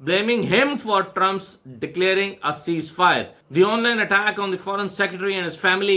blaming him for Trump's declaring a ceasefire. The online attack on the foreign secretary and his family.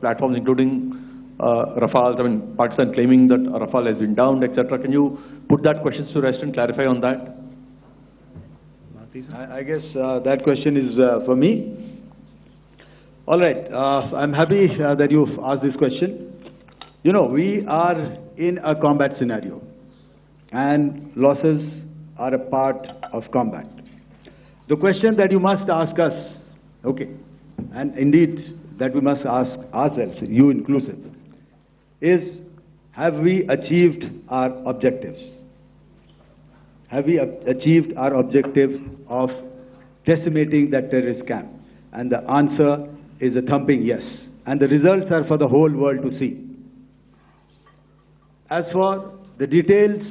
Platforms including Rafale, I mean Pakistan claiming that Rafale has been downed, etc. Can you put that question to rest and clarify on that? I guess that question is for me. All right, I'm happy that you've asked this question. You know, we are in a combat scenario, and losses are a part of combat. The question that you must ask us, okay, and indeed that we must ask ourselves, you inclusive, is have we achieved our objectives? Have we achieved our objective of decimating that terrorist camp? And the answer is a thumping yes. And the results are for the whole world to see. As for the details,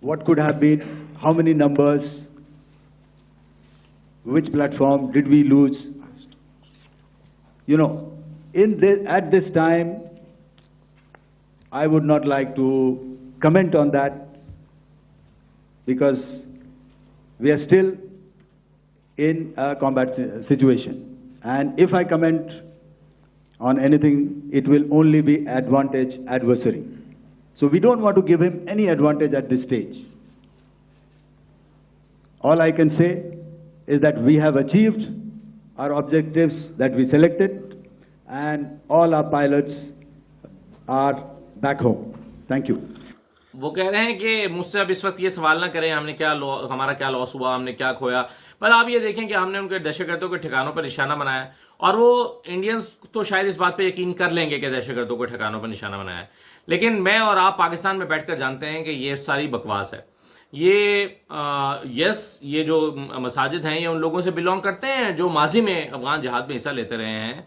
what could have been, how many numbers, which platform did we lose? You know, at this time, I would not like to comment on that, because we are still in a combat situation. And if I comment on anything, it will only be advantage adversary. So we don't want to give him any advantage at this stage. All I can say is that we have achieved our objectives that we selected, and all our pilots are back home. Thank you. وہ کہہ رہے ہیں کہ مجھ سے اب اس وقت یہ سوال نہ کریں ہم نے ہمارا کیا لاس ہوا، ہم نے کیا کھویا، بس آپ یہ دیکھیں کہ ہم نے ان کے دہشت گردوں کے ٹھکانوں پر نشانہ بنایا ہے، اور وہ انڈینز تو شاید اس بات پہ یقین کر لیں گے کہ دہشت گردوں کے ٹھکانوں پر نشانہ بنایا ہے، لیکن میں اور آپ پاکستان میں بیٹھ کر جانتے ہیں کہ یہ ساری بکواس ہے. یہ جو مساجد ہیں یہ ان لوگوں سے بلونگ کرتے ہیں جو ماضی میں افغان جہاد میں حصہ لیتے رہے ہیں.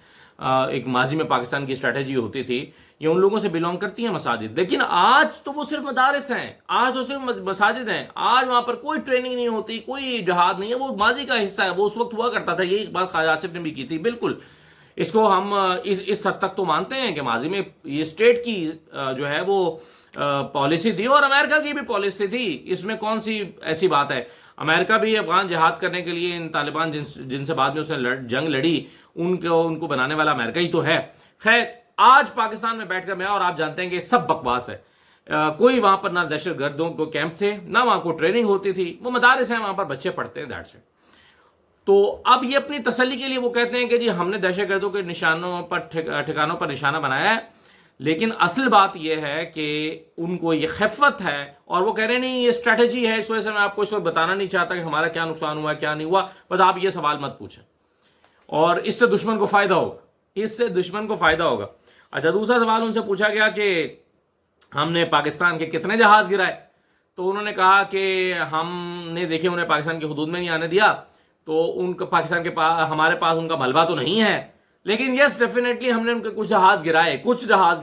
ایک ماضی میں پاکستان کی اسٹریٹجی ہوتی تھی، یہ ان لوگوں سے بلونگ کرتی ہیں مساجد. لیکن آج تو وہ صرف مدارس ہیں، آج تو صرف مساجد ہیں، آج وہاں پر کوئی ٹریننگ نہیں ہوتی، کوئی جہاد نہیں ہے. وہ ماضی کا حصہ ہے، وہ اس وقت ہوا کرتا تھا. یہی بات خواجہ آصف نے بھی کی تھی. بالکل اس کو ہم اس حد تک تو مانتے ہیں کہ ماضی میں یہ اسٹیٹ کی جو ہے وہ پالیسی تھی، اور امریکہ کی بھی پالیسی تھی. اس میں کون سی ایسی بات ہے؟ امریکہ بھی افغان جہاد کرنے کے لیے ان طالبان جن سے بعد میں اس نے جنگ لڑی ان کو بنانے والا امریکہ ہی تو ہے. خیر آج پاکستان میں بیٹھ کر میں اور آپ جانتے ہیں کہ سب بکواس ہے. کوئی وہاں پر نہ دہشت گردوں کو کیمپ تھے، نہ وہاں کو ٹریننگ ہوتی تھی. وہ مدارس ہیں، وہاں پر بچے پڑھتے ہیں، دیٹس اٹ. تو اب یہ اپنی تسلی کے لیے وہ کہتے ہیں کہ جی ہم نے دہشت گردوں کے ٹھکانوں پر نشانہ بنایا ہے، لیکن اصل بات یہ ہے کہ ان کو یہ خفت ہے، اور وہ کہہ رہے ہیں نہیں یہ اسٹریٹجی ہے. اس وجہ سے میں آپ کو اس وقت بتانا نہیں چاہتا کہ ہمارا کیا نقصان ہوا کیا نہیں ہوا. بس آپ یہ سوال مت پوچھیں، اور اس سے دشمن کو فائدہ ہوگا، اس سے دشمن کو فائدہ ہوگا. اچھا دوسرا سوال ان سے پوچھا گیا کہ ہم نے پاکستان کے کتنے جہاز گرائے، تو انہوں نے کہا کہ ہم نے دیکھے انہیں پاکستان کی حدود میں نہیں آنے دیا، تو ان کا پاکستان کے پاس ہمارے پاس ان کا ملبہ تو نہیں ہے، لیکن یس ڈیفینیٹلی ہم نے ان کے کچھ جہاز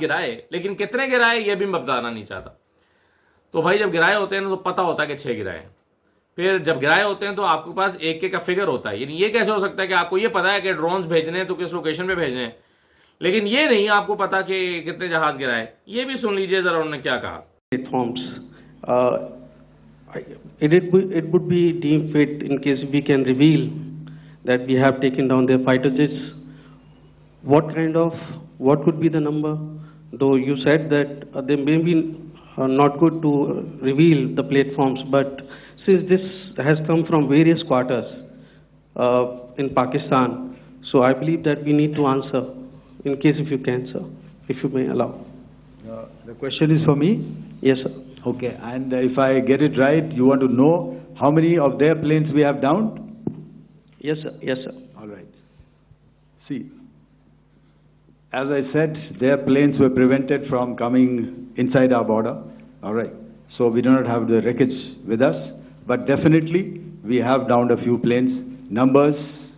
گرائے، لیکن کتنے گرائے یہ بھی میں بتانا نہیں چاہتا. تو بھائی جب گرائے ہوتے ہیں نا تو پتہ ہوتا ہے کہ 6 گرائے ہیں. پھر جب گرائے ہوتے ہیں تو آپ کے پاس ایک کا فگر ہوتا ہے. یعنی یہ کیسے ہو سکتا ہے کہ آپ کو یہ پتا ہے کہ ڈرونز بھیجنے ہیں تو کس لوکیشن پہ بھیجنے ہیں، لیکن یہ نہیں آپ کو پتا کہ کتنے جہاز گرائے. یہ بھی سن لیجئے ذرا انہوں نے کیا کہا. Platforms. It would be deemed fit in case we can reveal that we have taken down their fighter jets. What could be the number? Though you said that they may be not good to reveal the platforms, but since this has come from various quarters in Pakistan, so I believe that we need to answer, in case if you can, sir, if you may allow. The question is for me? Yes, sir. Okay, and if I get it right, you want to know how many of their planes we have downed? Yes, sir. Yes, sir. All right. See, as I said, their planes were prevented from coming inside our border. All right. So we do not have the wreckage with us, but definitely we have downed a few planes. Numbers,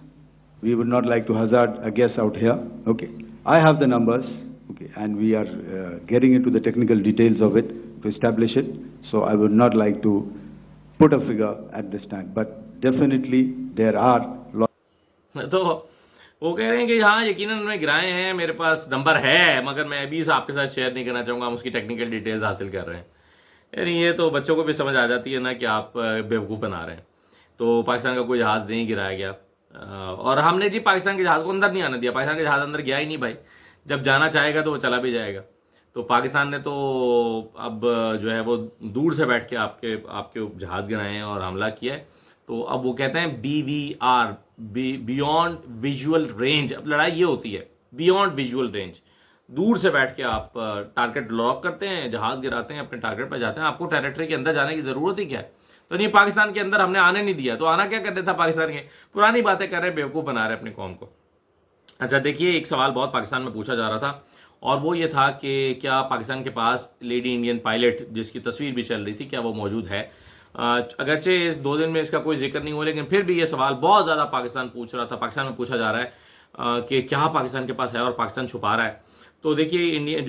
we would not like to hazard a guess out here. Okay. I have the numbers. Okay, and we are getting into the technical details of it to establish it. So I would not like to put a figure at this time, but definitely there are lots. تو وہ کہہ رہے ہیں کہ ہاں یقیناً میں گرائے ہیں، میرے پاس نمبر ہے، مگر میں ابھی آپ کے ساتھ شیئر نہیں کرنا چاہوں گا. ہم اس کی ٹیکنیکل ڈیٹیلز حاصل کر رہے ہیں. یعنی یہ تو بچوں کو بھی سمجھ آ جاتی ہے نا کہ آپ بیوقوف بنا رہے ہیں. تو پاکستان کا کوئی جہاز نہیں گرایا گیا، اور ہم نے جی پاکستان کے جہاز کو اندر نہیں آنے دیا. پاکستان کے جہاز اندر گیا ہی نہیں بھائی. جب جانا چاہے گا تو وہ چلا بھی جائے گا. تو پاکستان نے تو اب جو ہے وہ دور سے بیٹھ کے آپ کے جہاز گرائے ہیں اور حملہ کیا ہے. تو اب وہ کہتے ہیں BVR بیونڈ ویژول رینج. اب لڑائی یہ ہوتی ہے بیونڈ ویژول رینج، دور سے بیٹھ کے آپ ٹارگٹ لاک کرتے ہیں، جہاز گراتے ہیں، اپنے ٹارگٹ پہ جاتے ہیں. آپ کو ٹیریٹری کے اندر جانے کی ضرورت ہی کیا ہے؟ تو نہیں پاکستان کے اندر ہم نے آنے نہیں دیا، تو آنا کیا کرنے تھا پاکستان کے؟ پرانی باتیں کر رہے ہیں، بیوقوف بنا رہے ہیں اپنی قوم کو. اچھا دیکھیے ایک سوال بہت پاکستان میں پوچھا جا رہا تھا، اور وہ یہ تھا کہ کیا پاکستان کے پاس لیڈی انڈین پائلٹ جس کی تصویر بھی چل رہی تھی کیا وہ موجود ہے؟ اگرچہ اس 2 دن میں اس کا کوئی ذکر نہیں ہوا، لیکن پھر بھی یہ سوال بہت زیادہ پاکستان پوچھ رہا تھا، پاکستان میں پوچھا جا رہا ہے کہ کیا پاکستان کے پاس ہے اور پاکستان چھپا رہا ہے. تو دیکھیے انڈیا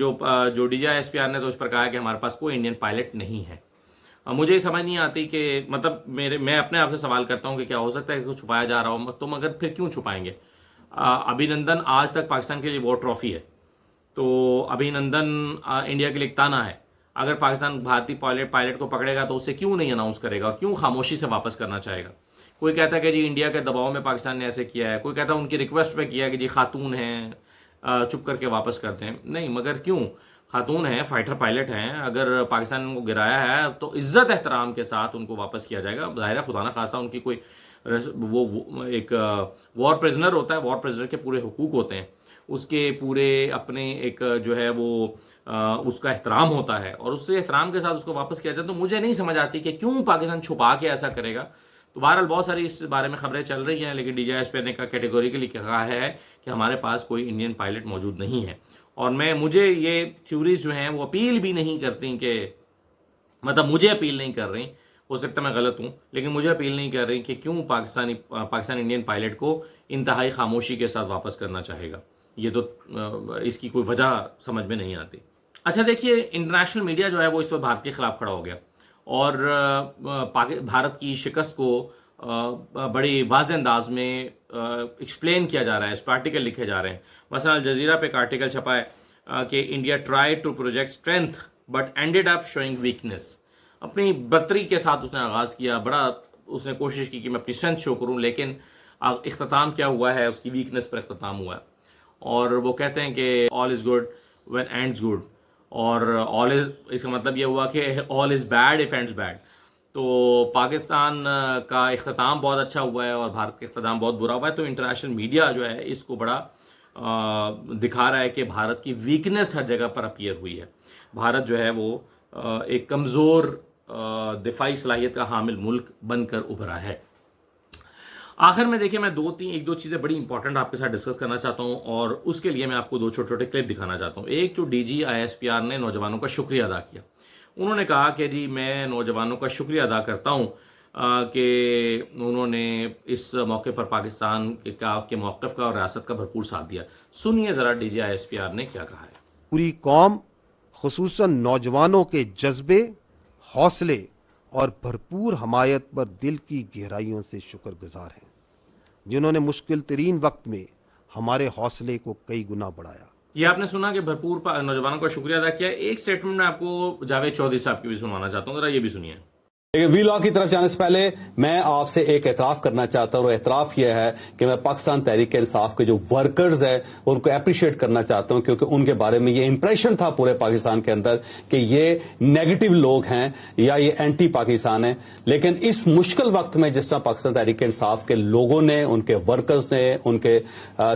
جو DGI-SPR نے تو اس پر کہا ہے کہ ہمارے پاس کوئی انڈین پائلٹ نہیں ہے. مجھے سمجھ نہیں آتی کہ مطلب میں اپنے آپ سے سوال کرتا ہوں کہ کیا ہو سکتا ہے کہ کچھ چھپایا جا رہا ہو، تو مگر پھر کیوں چھپائیں گے؟ ابھینندن آج تک پاکستان کے لیے وہ ٹرافی ہے، تو ابھینندن انڈیا کے لیے ایک تانا ہے. اگر پاکستان بھارتی پائلٹ کو پکڑے گا تو اسے کیوں نہیں اناؤنس کرے گا اور کیوں خاموشی سے واپس کرنا چاہے گا؟ کوئی کہتا ہے کہ جی انڈیا کے دباؤ میں پاکستان نے ایسے کیا ہے، کوئی کہتا ہے ان کی ریکویسٹ پہ کیا ہے کہ جی خاتون ہیں چپ کر کے واپس کرتے ہیں. نہیں، مگر کیوں؟ خاتون ہیں، فائٹر پائلٹ ہیں، اگر پاکستان کو گرایا ہے تو عزت احترام کے ساتھ ان کو واپس کیا جائے گا. ظاہر ہے خدا نہ خواستہ ان کی کوئی وہ ایک وار پریزنر ہوتا ہے، وار پریزنر کے پورے حقوق ہوتے ہیں، اس کے پورے اپنے ایک جو ہے وہ اس کا احترام ہوتا ہے، اور اس سے احترام کے ساتھ اس کو واپس کیا جائے. تو مجھے نہیں سمجھ آتی کہ کیوں پاکستان چھپا کے ایسا کرے گا. تو بہرحال بہت ساری اس بارے میں خبریں چل رہی ہیں، لیکن DGISP نے کیٹیگوریکلی کہا ہے کہ ہمارے پاس کوئی انڈین پائلٹ موجود نہیں ہے. اور مجھے یہ تھیوریز جو ہیں وہ اپیل بھی نہیں کرتی کہ مطلب مجھے اپیل نہیں کر رہی، ہو سکتا میں غلط ہوں، لیکن مجھے اپیل نہیں کر رہی کہ کیوں پاکستان انڈین پائلٹ کو انتہائی خاموشی کے ساتھ واپس کرنا چاہے گا. یہ تو اس کی کوئی وجہ سمجھ میں نہیں آتی. اچھا دیکھیے، انٹرنیشنل میڈیا جو ہے وہ اس وقت بھارت کے خلاف کھڑا ہو گیا، اور بھارت کی شکست کو بڑی واضح انداز میں ایکسپلین کیا جا رہا ہے، اس پہ آرٹیکل لکھے جا رہے ہیں. مثلا الجزیرہ پہ ایک آرٹیکل چھپا ہے کہ India try to project strength but ended up showing weakness. اپنی برتری کے ساتھ اس نے آغاز کیا، بڑا اس نے کوشش کی کہ میں اپنی اسٹرینتھ شو کروں، لیکن اختتام کیا ہوا ہے، اس کی ویکنیس پر اختتام ہوا ہے. اور وہ کہتے ہیں کہ all is good when ends good, اور آل از، اس کا مطلب یہ ہوا کہ all is bad if ends bad. تو پاکستان کا اختتام بہت اچھا ہوا ہے اور بھارت کا اختتام بہت برا ہوا ہے. تو انٹرنیشنل میڈیا جو ہے اس کو بڑا دکھا رہا ہے کہ بھارت کی ویکنیس ہر جگہ پر اپیئر ہوئی ہے. بھارت جو ہے وہ ایک کمزور دفاعی صلاحیت کا حامل ملک بن کر ابھرا ہے. آخر میں دیکھیں، میں ایک دو چیزیں بڑی امپورٹنٹ آپ کے ساتھ ڈسکس کرنا چاہتا ہوں، اور اس کے لیے میں آپ کو 2 چھوٹے چھوٹے کلپ دکھانا چاہتا ہوں. ایک جو DGISPR نے نوجوانوں کا شکریہ ادا کیا. انہوں نے کہا کہ جی میں نوجوانوں کا شکریہ ادا کرتا ہوں کہ انہوں نے اس موقع پر پاکستان کے موقف کا اور ریاست کا بھرپور ساتھ دیا. سنیے ذرا DGISPR نے کیا کہا ہے. پوری قوم خصوصاً نوجوانوں کے جذبے، حوصلے اور بھرپور حمایت پر دل کی گہرائیوں سے شکر گزار ہیں، جنہوں نے مشکل ترین وقت میں ہمارے حوصلے کو کئی گنا بڑھایا. یہ آپ نے سنا کہ بھرپور نوجوانوں کا شکریہ ادا کیا. ایک سٹیٹمنٹ میں آپ کو جاوید چودھری صاحب کی بھی سنوانا چاہتا ہوں، ذرا یہ بھی سنیے. وی لاء کی طرف جانے سے پہلے میں آپ سے ایک اعتراف کرنا چاہتا ہوں، اور اعتراف یہ ہے کہ میں پاکستان تحریک انصاف کے جو ورکرز ہیں ان کو اپریشیٹ کرنا چاہتا ہوں، کیونکہ ان کے بارے میں یہ امپریشن تھا پورے پاکستان کے اندر کہ یہ نیگیٹو لوگ ہیں یا یہ اینٹی پاکستان ہیں. لیکن اس مشکل وقت میں جس طرح پاکستان تحریک انصاف کے لوگوں نے، ان کے ورکرز نے، ان کے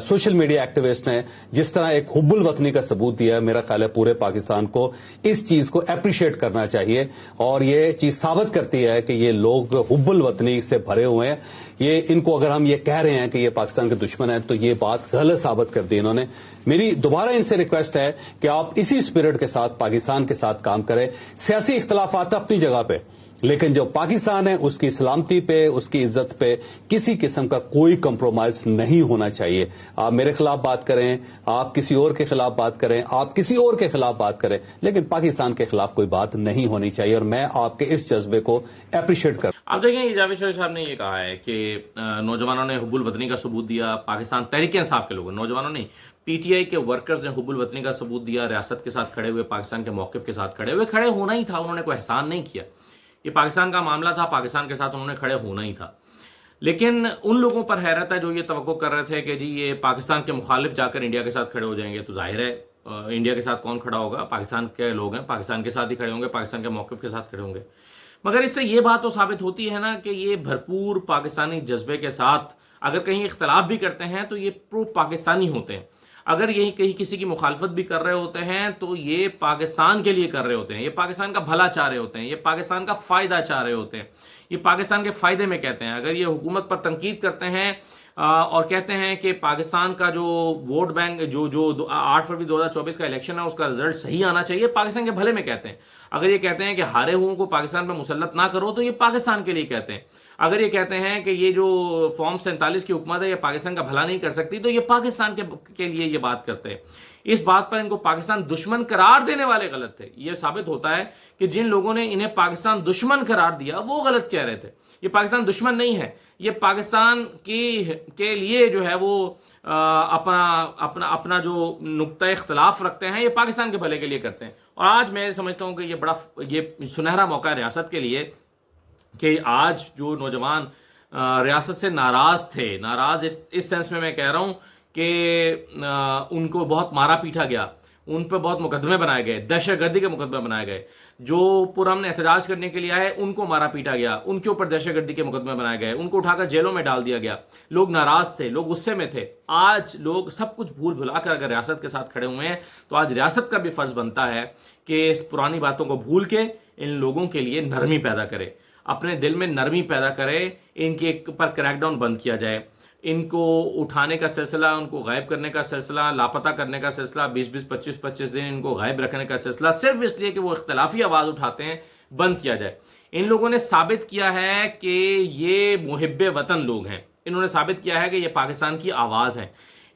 سوشل میڈیا ایکٹیوسٹ نے جس طرح ایک حب الوطنی کا ثبوت دیا ہے، میرا خیال ہے پورے پاکستان کو اس چیز کو اپریشیٹ کرنا چاہیے. اور یہ چیز ثابت ہے کہ یہ لوگ حب الوطنی سے بھرے ہوئے ہیں. یہ ان کو اگر ہم یہ کہہ رہے ہیں کہ یہ پاکستان کے دشمن ہیں تو یہ بات غلط ثابت کر دی انہوں نے. میری دوبارہ ان سے ریکویسٹ ہے کہ آپ اسی اسپرٹ کے ساتھ پاکستان کے ساتھ کام کریں. سیاسی اختلافات اپنی جگہ پہ، لیکن جو پاکستان ہے اس کی سلامتی پہ، اس کی عزت پہ کسی قسم کا کوئی کمپرومائز نہیں ہونا چاہیے. آپ میرے خلاف بات کریں، آپ کسی اور کے خلاف بات کریں، آپ کسی اور کے خلاف بات کریں، لیکن پاکستان کے خلاف کوئی بات نہیں ہونی چاہیے. اور میں آپ کے اس جذبے کو اپریشیٹ کرتا ہوں. آپ دیکھیں، جاوید چودھری صاحب نے یہ کہا ہے کہ نوجوانوں نے حب الوطنی کا ثبوت دیا. پاکستان تحریک انصاف کے لوگوں، نوجوانوں نہیں، PTI کے ورکرز نے حب الوطنی کا ثبوت دیا. ریاست کے ساتھ کھڑے ہوئے، پاکستان کے موقف کے ساتھ کھڑے ہونا ہی تھا. انہوں نے کوئی احسان نہیں کیا. یہ پاکستان کا معاملہ تھا، پاکستان کے ساتھ انہوں نے کھڑے ہونا ہی تھا. لیکن ان لوگوں پر حیرت ہے جو یہ توقع کر رہے تھے کہ جی یہ پاکستان کے مخالف جا کر انڈیا کے ساتھ کھڑے ہو جائیں گے. تو ظاہر ہے انڈیا کے ساتھ کون کھڑا ہوگا؟ پاکستان کے لوگ ہیں، پاکستان کے ساتھ ہی کھڑے ہوں گے، پاکستان کے موقف کے ساتھ کھڑے ہوں گے. مگر اس سے یہ بات تو ثابت ہوتی ہے نا کہ یہ بھرپور پاکستانی جذبے کے ساتھ اگر کہیں اختلاف بھی کرتے ہیں تو یہ پرو پاکستانی ہوتے ہیں. اگر یہی کہیں کسی کی مخالفت بھی کر رہے ہوتے ہیں تو یہ پاکستان کے لیے کر رہے ہوتے ہیں، یہ پاکستان کا بھلا چاہ رہے ہوتے ہیں، یہ پاکستان کا فائدہ چاہ رہے ہوتے ہیں، یہ پاکستان کے فائدے میں کہتے ہیں. اگر یہ حکومت پر تنقید کرتے ہیں اور کہتے ہیں کہ پاکستان کا جو ووٹ بینک جو 8 فروری 2024 کا الیکشن ہے اس کا رزلٹ صحیح آنا چاہیے، پاکستان کے بھلے میں کہتے ہیں. اگر یہ کہتے ہیں کہ ہارے ہوں کو پاکستان پہ مسلط نہ کرو تو یہ پاکستان کے لیے کہتے ہیں. اگر یہ کہتے ہیں کہ یہ جو فارم 47 کی حکومت ہے یہ پاکستان کا بھلا نہیں کر سکتی تو یہ پاکستان کے لیے یہ بات کرتے ہیں. اس بات پر ان کو پاکستان دشمن قرار دینے والے غلط تھے. یہ ثابت ہوتا ہے کہ جن لوگوں نے انہیں پاکستان دشمن قرار دیا وہ غلط کہہ رہے تھے. یہ پاکستان دشمن نہیں ہے، یہ پاکستان کے لیے جو ہے وہ اپنا جو نقطہ اختلاف رکھتے ہیں یہ پاکستان کے بھلے کے لیے کرتے ہیں. اور آج میں سمجھتا ہوں کہ یہ سنہرا موقع ہے ریاست کے لیے کہ آج جو نوجوان ریاست سے ناراض تھے، ناراض اس سینس میں کہہ رہا ہوں کہ ان کو بہت مارا پیٹا گیا، ان پہ بہت مقدمے بنائے گئے, دہشت گردی کے مقدمے بنائے گئے, جو پرامن احتجاج کرنے کے لیے آئے ان کو مارا پیٹا گیا, ان کے اوپر دہشت گردی کے مقدمے بنائے گئے, ان کو اٹھا کر جیلوں میں ڈال دیا گیا, لوگ ناراض تھے, لوگ غصے میں تھے. آج لوگ سب کچھ بھول بھلا کر اگر ریاست کے ساتھ کھڑے ہوئے ہیں تو آج ریاست کا بھی فرض بنتا ہے کہ اس پرانی باتوں کو بھول کے ان لوگوں کے لیے نرمی پیدا کرے, اپنے دل میں نرمی پیدا کرے, ان کے پر کریک ڈاؤن بند کیا جائے, ان کو اٹھانے کا سلسلہ, ان کو غائب کرنے کا سلسلہ, لاپتہ کرنے کا سلسلہ, 20-20 25-25 دن ان کو غائب رکھنے کا سلسلہ صرف اس لیے کہ وہ اختلافی آواز اٹھاتے ہیں, بند کیا جائے. ان لوگوں نے ثابت کیا ہے کہ یہ محب وطن لوگ ہیں, انہوں نے ثابت کیا ہے کہ یہ پاکستان کی آواز ہیں,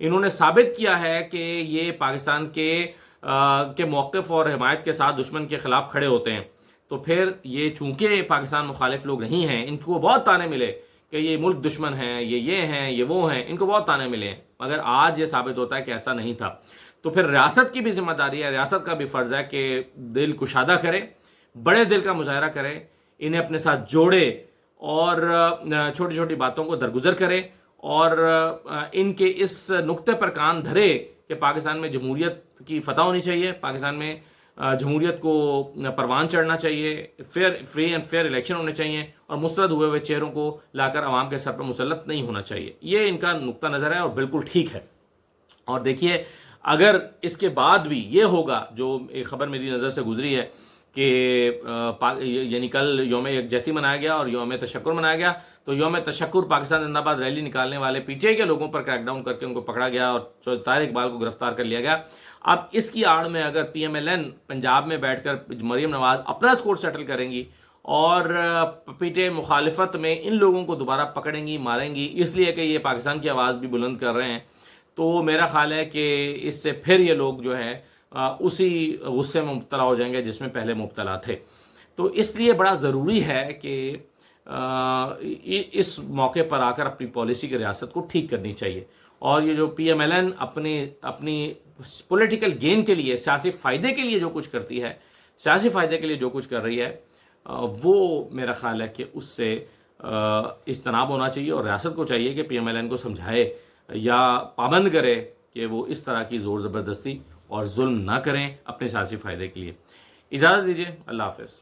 انہوں نے ثابت کیا ہے کہ یہ پاکستان کے موقف اور حمایت کے ساتھ دشمن کے خلاف کھڑے ہوتے ہیں. تو پھر یہ چونکہ پاکستان مخالف لوگ نہیں ہیں, ان کو بہت تانے ملے کہ یہ ملک دشمن ہیں, یہ ہیں, یہ وہ ہیں, ان کو بہت تانے ملے ہیں, مگر آج یہ ثابت ہوتا ہے کہ ایسا نہیں تھا. تو پھر ریاست کی بھی ذمہ داری ہے, ریاست کا بھی فرض ہے کہ دل کشادہ کرے, بڑے دل کا مظاہرہ کرے, انہیں اپنے ساتھ جوڑے اور چھوٹی چھوٹی باتوں کو درگزر کرے اور ان کے اس نقطے پر کان دھرے کہ پاکستان میں جمہوریت کی فتح ہونی چاہیے, پاکستان میں جمہوریت کو پروان چڑھنا چاہیے, فری اینڈ فیئر الیکشن ہونے چاہیے اور مسترد ہوئے ہوئے چہروں کو لا کر عوام کے سر پر مسلط نہیں ہونا چاہیے. یہ ان کا نقطہ نظر ہے اور بالکل ٹھیک ہے. اور دیکھیے اگر اس کے بعد بھی یہ ہوگا, جو ایک خبر میری نظر سے گزری ہے کہ یعنی کل یوم یکجہتی منایا گیا اور یوم تشکر منایا گیا, تو یوم تشکر پاکستان زندہ باد ریلی نکالنے والے پی ٹی آئی کے لوگوں پر کریک ڈاؤن کر کے ان کو پکڑا گیا اور طاہر اقبال کو گرفتار کر لیا گیا. اب اس کی آڑ میں اگر P M L N Punjab میں بیٹھ کر مریم نواز اپنا اسکور سیٹل کریں گی اور پی ٹی آئی مخالفت میں ان لوگوں کو دوبارہ پکڑیں گی, ماریں گی اس لیے کہ یہ پاکستان کی آواز بھی بلند کر رہے ہیں, تو میرا خیال ہے کہ اس سے پھر یہ لوگ جو ہے اسی غصے میں مبتلا ہو جائیں گے جس میں پہلے مبتلا تھے. تو اس لیے بڑا ضروری ہے کہ اس موقع پر آ کر اپنی پالیسی کی ریاست کو ٹھیک کرنی چاہیے. اور یہ جو پی ایم ایل این اپنی پولیٹیکل گین کے لیے, سیاسی فائدے کے لیے جو کچھ کرتی ہے, سیاسی فائدے کے لیے جو کچھ کر رہی ہے, وہ میرا خیال ہے کہ اس سے اجتناب ہونا چاہیے اور ریاست کو چاہیے کہ پی ایم ایل این کو سمجھائے یا پابند کرے کہ وہ اس طرح کی زور زبردستی اور ظلم نہ کریں اپنے سیاسی فائدے کے لیے. اجازت دیجیے, اللہ حافظ.